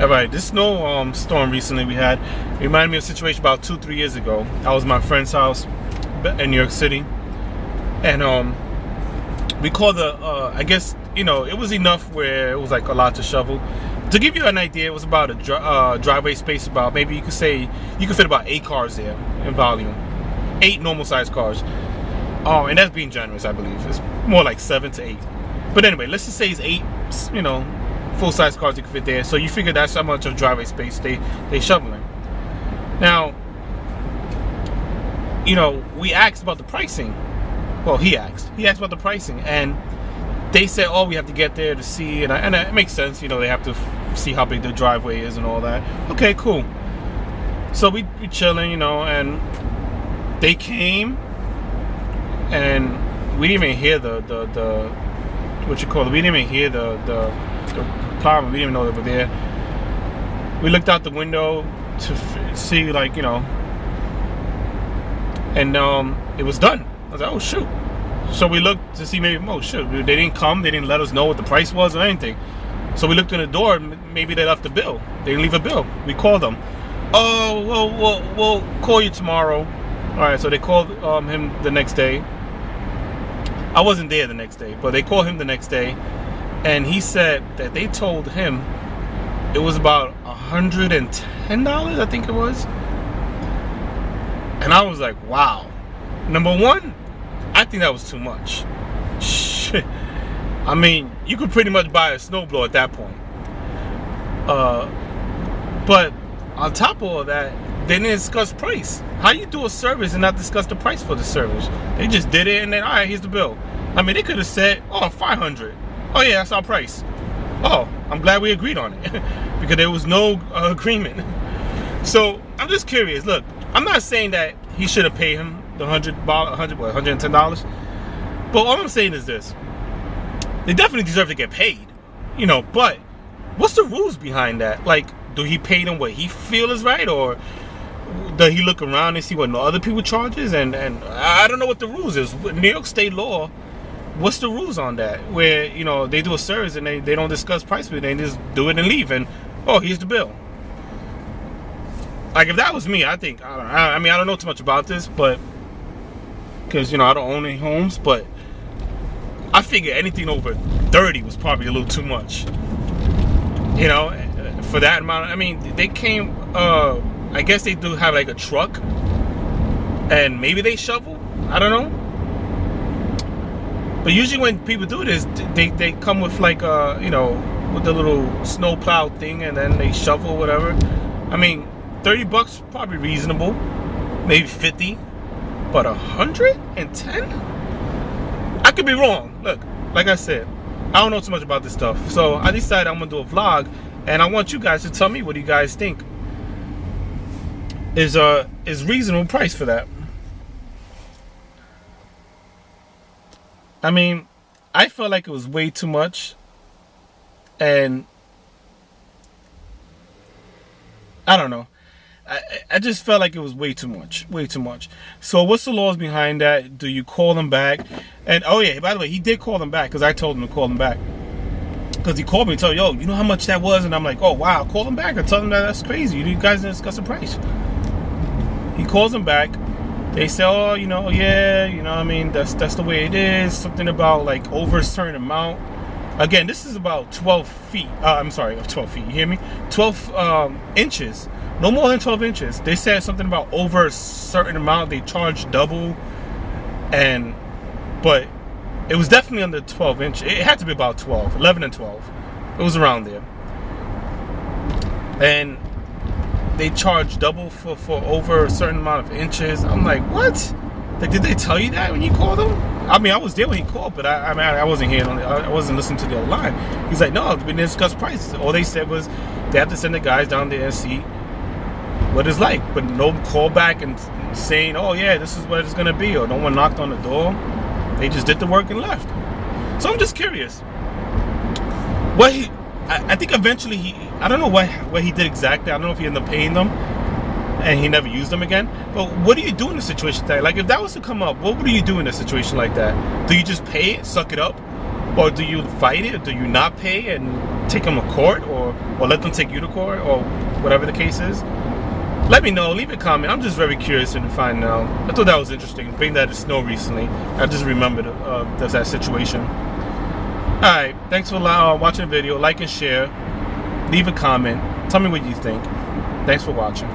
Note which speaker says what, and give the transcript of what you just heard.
Speaker 1: All right, this snow storm recently we had reminded me of a situation about 2-3 years ago. I was at my friend's house in New York City, and we called the I guess it was enough where it was like a lot to shovel. To give you an idea, it was about a driveway space about, maybe you could say you could fit about 8 cars there in volume, 8 normal sized cars. And that's being generous, I believe. It's more like 7 to 8. But anyway, let's just say it's 8, full-size cars you can fit there. So you figure that's how much of driveway space they shoveling. Now, we asked about the pricing. Well, he asked about the pricing, and they said, "Oh, we have to get there to see," and it makes sense. They have to see how big the driveway is and all that. Okay, cool. So we chilling, and they came, and we didn't even hear the what you call it. We didn't even hear the problem. We didn't even know they were there. We looked out the window to see, and it was done. I was like, oh shoot. So we looked to see, maybe, oh shoot, they didn't come. They didn't let us know what the price was or anything. So we looked in the door. Maybe they left a bill. They didn't leave a bill. We called them. Oh, well, we'll call you tomorrow. All right. So they called him the next day. I wasn't there the next day, but they called him the next day, and he said that they told him it was about $110, I think it was. And I was like, wow. Number one, I think that was too much. Shit. I mean, you could pretty much buy a snowblower at that point. But on top of all that, they didn't discuss price. How you do a service and not discuss the price for the service? They just did it, and then, all right, here's the bill. I mean, they could have said, oh, $500. Oh yeah, that's our price. Oh, I'm glad we agreed on it because there was no agreement. So I'm just curious. Look, I'm not saying that he should have paid him the $110. But all I'm saying is this: they definitely deserve to get paid, But what's the rules behind that? Like, do he pay them what he feel is right, or does he look around and see what other people charges? And I don't know what the rules is. New York State law. What's the rules on that? Where they do a service and they don't discuss price with it, they just do it and leave, and oh, here's the bill. Like, if that was me, I think I don't know too much about this, but because I don't own any homes, but I figure anything over 30 was probably a little too much. For that amount. I mean, they came. I guess they do have like a truck, and maybe they shovel. I don't know. But usually when people do this, they come with like with the little snow plow thing, and then they shovel whatever. I mean, $30 probably reasonable, maybe 50, but 110? I could be wrong. Look, like I said, I don't know too much about this stuff, so I decided I'm gonna do a vlog, and I want you guys to tell me what you guys think is reasonable price for that. I mean, I felt like it was way too much, and I don't know. I just felt like it was way too much. So what's the laws behind that? Do you call them back? And oh yeah, by the way, he did call them back, because I told him to call them back. Because he called me and told, yo, you know how much that was? And I'm like, oh wow, call them back and tell them that's crazy. You guys didn't discuss the price. He calls them back. They say, oh, yeah, I mean, that's the way it is. Something about like over a certain amount. Again, this is about 12 feet. I'm sorry, 12 feet. You hear me? 12 inches. No more than 12 inches. They said something about over a certain amount. They charge double. But it was definitely under 12 inches. It had to be about 12, 11 and 12. It was around there. And they charge double for over a certain amount of inches. I'm like, what? Like, did they tell you that when you called them? I mean, I was there when he called, but I wasn't here. I wasn't listening to the other line. He's like, no, we didn't discuss prices. All they said was they have to send the guys down there and see what it's like, but no call back and saying, oh yeah, this is what it's gonna be, or no one knocked on the door. They just did the work and left. So I'm just curious. I think eventually I don't know what he did exactly. I don't know if he ended up paying them and he never used them again. But what do you do in a situation like that? Like, if that was to come up, what would you do in a situation like that? Do you just pay it, suck it up, Or do you fight it? Or do you not pay and take them to court, or let them take you to court, or whatever the case is? Let me know. Leave a comment. I'm just very curious to find out. I thought that was interesting. Being that it snowed recently, I just remembered that situation. All right. Thanks for watching the video. Like and share. Leave a comment. Tell me what you think. Thanks for watching.